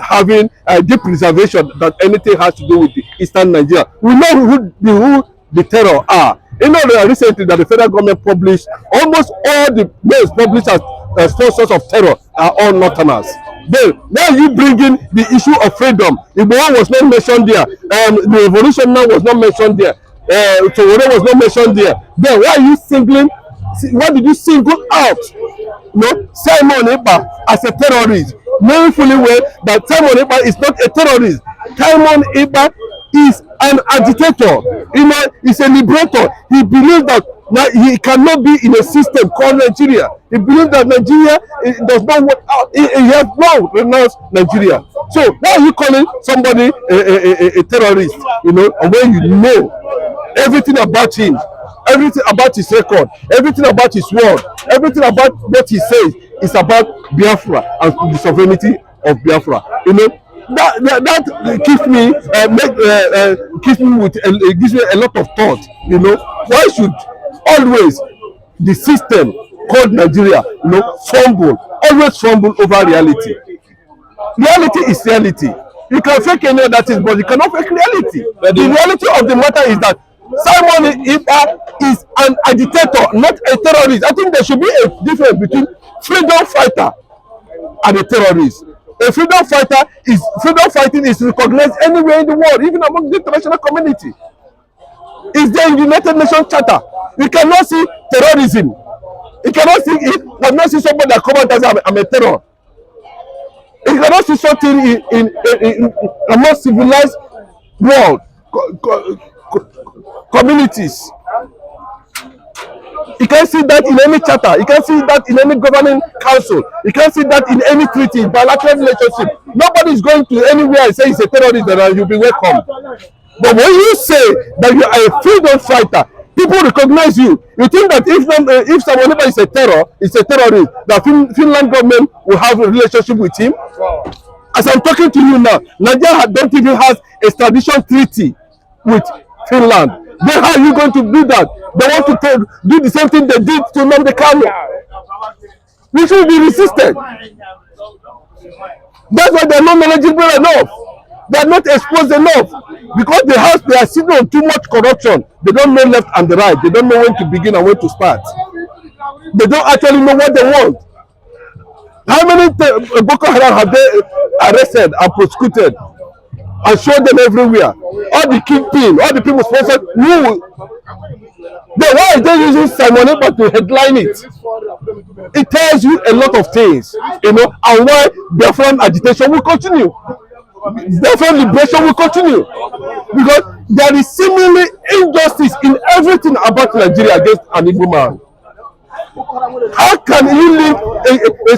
having deep reservation that anything has to do with the Eastern Nigeria. We know who the terror are. You know, recently that the federal government published almost all the names published as sponsors of terror are all Northerners. Then now you bring in the issue of freedom. Igbo was not mentioned there. The revolution now was not mentioned there. Towore was not mentioned there. Then why are you singling? Why did you single out? No, Simon Ekpa as a terrorist, knowing fully well that Simon Ekpa is not a terrorist. Simon Ekpa is an agitator. You know, he's a liberator. He believes that he cannot be in a system called Nigeria. He believes that Nigeria does not work out. He has now renounced Nigeria. So why are you calling somebody a terrorist? You know, and when you know everything about him, everything about his record, everything about his word, everything about what he says is about Biafra and the sovereignty of Biafra. You know, that keeps me gives me a lot of thought. You know, why should always the system called Nigeria, you know, always fumble over reality? Reality is reality. You can fake any other things, but you cannot fake reality. The reality of the matter is that Simon Ekpa is an agitator, not a terrorist. I think there should be a difference between freedom fighter and a terrorist. A freedom fighting is recognized anywhere in the world, even among the international community. It's there in the United Nations Charter. You cannot see terrorism. You cannot see it. You cannot see somebody that comes and says, I'm a terror. You cannot see something in a more civilized world, communities. You can't see that in any charter. You can't see that in any governing council. You can't see that in any treaty, bilateral relationship. Nobody is going to anywhere and say he's a terrorist and you'll be welcome. But when you say that you are a freedom fighter, people recognize you. You think that if someone is a terrorist, that Finland government will have a relationship with him? As I'm talking to you now, Nigeria don't even have a extradition treaty with Finland. Then how are you going to do that? They want to do the same thing they did to Nnamdi Kanu. We should be resisted. That's why they're not knowledgeable enough. They're not exposed enough. Because they are sitting on too much corruption. They don't know left and the right. They don't know when to begin and when to start. They don't actually know what they want. How many Boko Haram have they arrested and prosecuted and showed them everywhere? All the kingpin, all the people sponsored. Then why are they using Simon Ekpa to headline it? It tells you a lot of things, you know, and why Biafran agitation will continue. Biafran liberation will continue. Because there is seemingly injustice in everything about Nigeria against an Igbo man. How can you link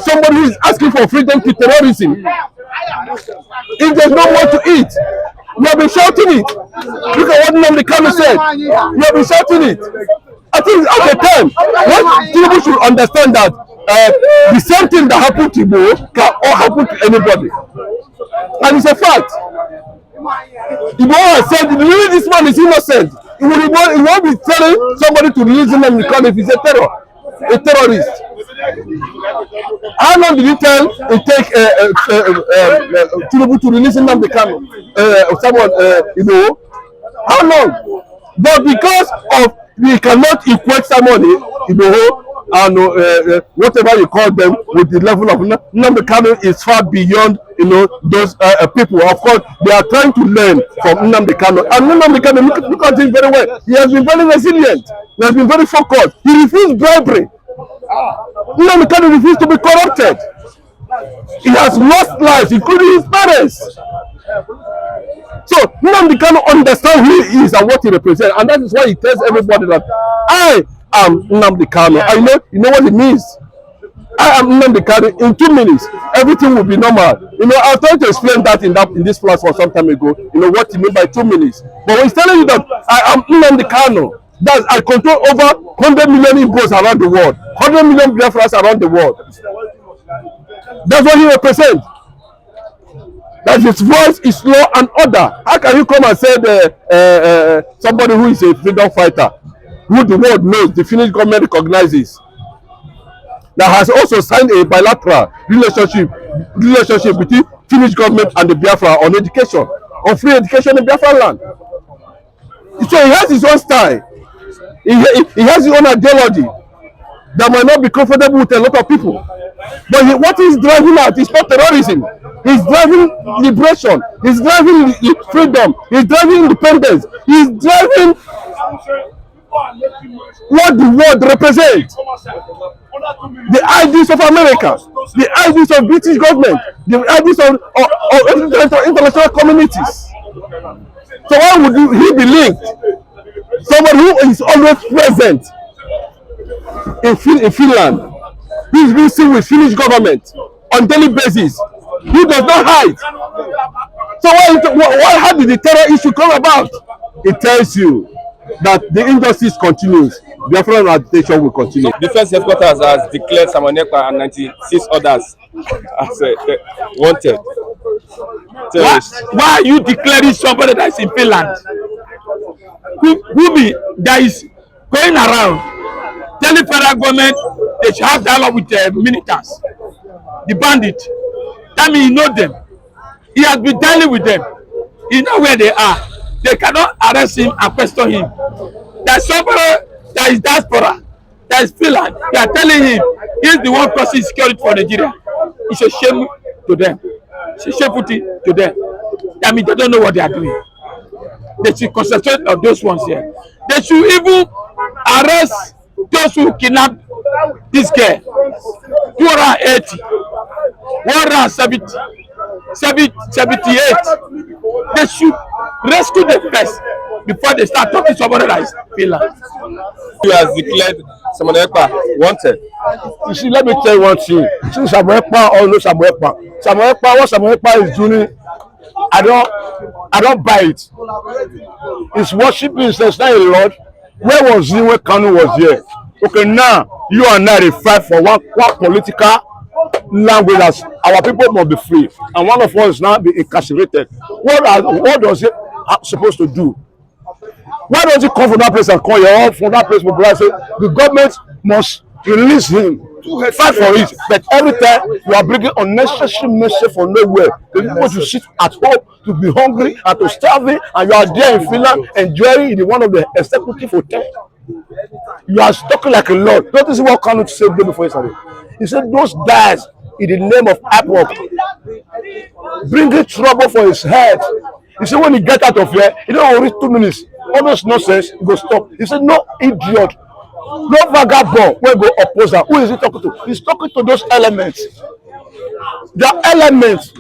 somebody who is asking for freedom to terrorism? If there's no more to eat, you have been shouting it. Look at what Nnamdi Kanu said. You have been shouting it. I think at the time, what people should understand that the same thing that happened to Igbo can all happen to anybody. And it's a fact. Igbo has said, really, this man is innocent. He won't be telling somebody to release him and call if he's a terrorist. How long did it take Tinubu to release Nnamdi Kanu? Someone, you know, how long? But because of we cannot equate somebody, you know, and whatever you call them, with the level of Nnamdi Kanu is far beyond, you know, those people. Of course, they are trying to learn from Nnamdi Kanu, and Nnamdi Kanu, look at him very well. He has been very resilient. He has been very focused. He refused bribery. Nnamdi Kanu refused to be corrupted. He has lost lives, including his parents. So Nnamdi Kanu understands who he is and what he represents, and that is why he tells everybody that I am Nnamdi Kanu. I know, you know what it means. I am Nnamdi Kanu. In 2 minutes, everything will be normal. You know, I was trying to explain that in this platform some time ago. You know what he meant by 2 minutes. But when he's telling you that I am Nnamdi Kanu, that I control over 100 million Igbos around the world, 100 million Biafrans around the world. That's what he represents. That his voice is law and order. How can you come and say somebody who is a freedom fighter, who the world knows, the Finnish government recognizes, that has also signed a bilateral relationship between Finnish government and the Biafra on education, on free education in Biafra land. So he has his own style. He has his own ideology that might not be comfortable with a lot of people. But what he's driving out is not terrorism. He's driving liberation. He's driving freedom. He's driving independence. He's driving what the world represents. The ideas of America, the ideas of British government, the ideas of international communities. So why would he be linked? Someone who is always present in Finland, who is being seen with Finnish government on daily basis, who does not hide. So how did the terror issue come about? It tells you that the injustice continues. The Biafran agitation will continue. Defense headquarters has declared Samuel Ekpa and 96 others as wanted. Why are you declaring somebody that is in Finland? Who that is going around telling federal government they should have dialogue with the militants, the bandits? That means he knows them. He has been dealing with them. He knows where they are. They cannot arrest him and question him. There's somebody that is diaspora, that is Finland. They are telling him he's the one causing security for Nigeria. It's a shame to them. It's a shameful thing to them. I mean, they don't know what they are doing. They should concentrate on those ones here. They should even arrest those who kidnapped this girl. 280, 170, 78. They should rescue them first before they start talking to somebody that is Finland. Who has declared Samuel Ekpa wanted? You see, let me tell you one thing. See, Samuel Ekpa or no Samuel Ekpa. Samuel Ekpa, what Samuel Ekpa is doing, I don't buy it. He's worshiping himself, not a Lord. Where was he when Kanu was here? Okay, now you and I fight for one political language as our people must be free, and one of us now be incarcerated. What does it supposed to do? Why don't you come from that place and call your own from that place? Say the government must release him, fight for it. But every time you are bringing unnecessary message from nowhere, the people to sit at home, to be hungry and to starving, and you are there in Finland enjoying in one of the executive hotels. You are talking like a lord. Don't you see what Kanu said before yesterday? He said those guys in the name of Apple bringing trouble for his head. He said when he get out of here, he don't reach 2 minutes. All those nonsense, he go stop. He said no idiot, no vagabond will go oppose her. Who is he talking to? He's talking to those elements. The elements.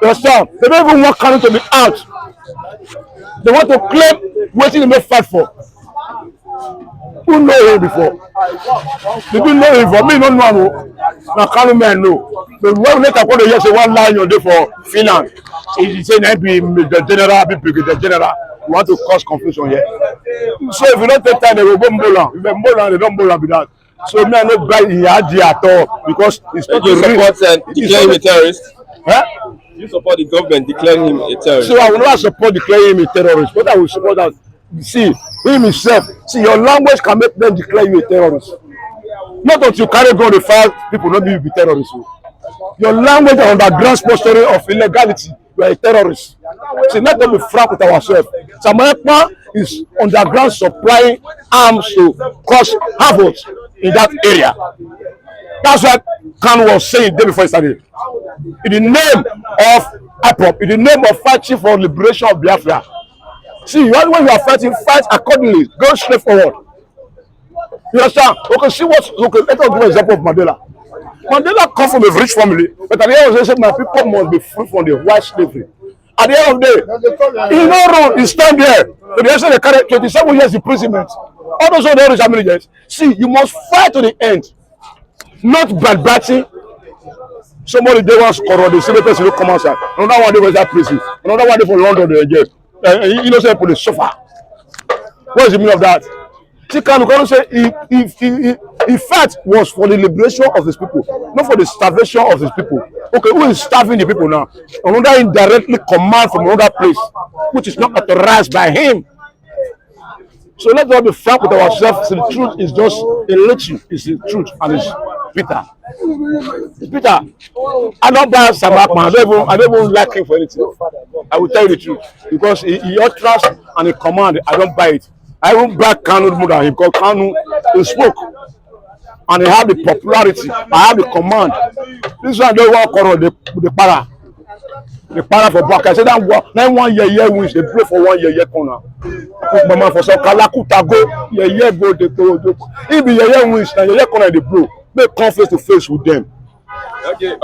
You understand? They don't even want Kanu to be out. They want to claim waiting to make fight for. Who know him before? Did you know him for me? No, no. Now Kanu man know. But when later when they say one line on there for Finland, he say that be the general, be brigadier general. You want to cause confusion here. So if you don't take time, they will go Mbola. If they Mbola, they don't Mbola with that. So me I no buy in Yadi at all because it's not you support declaring him a terrorist? Huh? You support the government declaring him a terrorist? So I will not support declaring him a terrorist, but I will support that. See, him himself. See, your language can make them declare you a terrorist. Not that you carry gun to fight people, not be terrorists. Your language and underground posturing of illegality, you are a terrorist. See, let them be frank with ourselves. Samuel Ekpa is underground supplying arms to cause havoc in that area. That's what Kanu was saying the day before yesterday. In the name of IPOP, in the name of fighting for liberation of Biafra. See, when you are fighting, fight accordingly. Go straight forward. You understand? Okay, see what? Okay, let us give an example of Mandela. Mandela come from a rich family, but at the end of the day, my people must be free from the white slavery. At the end of the day, he no wrong. He stand there. To the extent they carry 27 years imprisonment. All those other rich families. See, you must fight to the end, not bad batting. Somebody they was corrupt. The same person will come outside. Another one they was at prison. Another one they for London they jail. You know, say police suffer. What is the meaning of that? See, Kanu say if fight was for the liberation of his people, not for the starvation of his people. Okay, who is starving the people now? Another indirectly command from another place, which is not authorized by him. So let's not be frank with ourselves. So the truth is just a little. It's the truth, and it's Peter. Peter, I don't buy Samakman. I don't even like him for anything. I will tell you the truth. Because he utterance and he command, I don't buy it. I won't buy Kanu more than him because Kanu he spoke. And he have the popularity. I have the command. This one don't want corner the para. The para for back. I said that one year wins. They play for 1 year corner. Mama for some Kalakuta go year go they go. If the year wins, then year corner they blow. Make come face to face with them. Okay.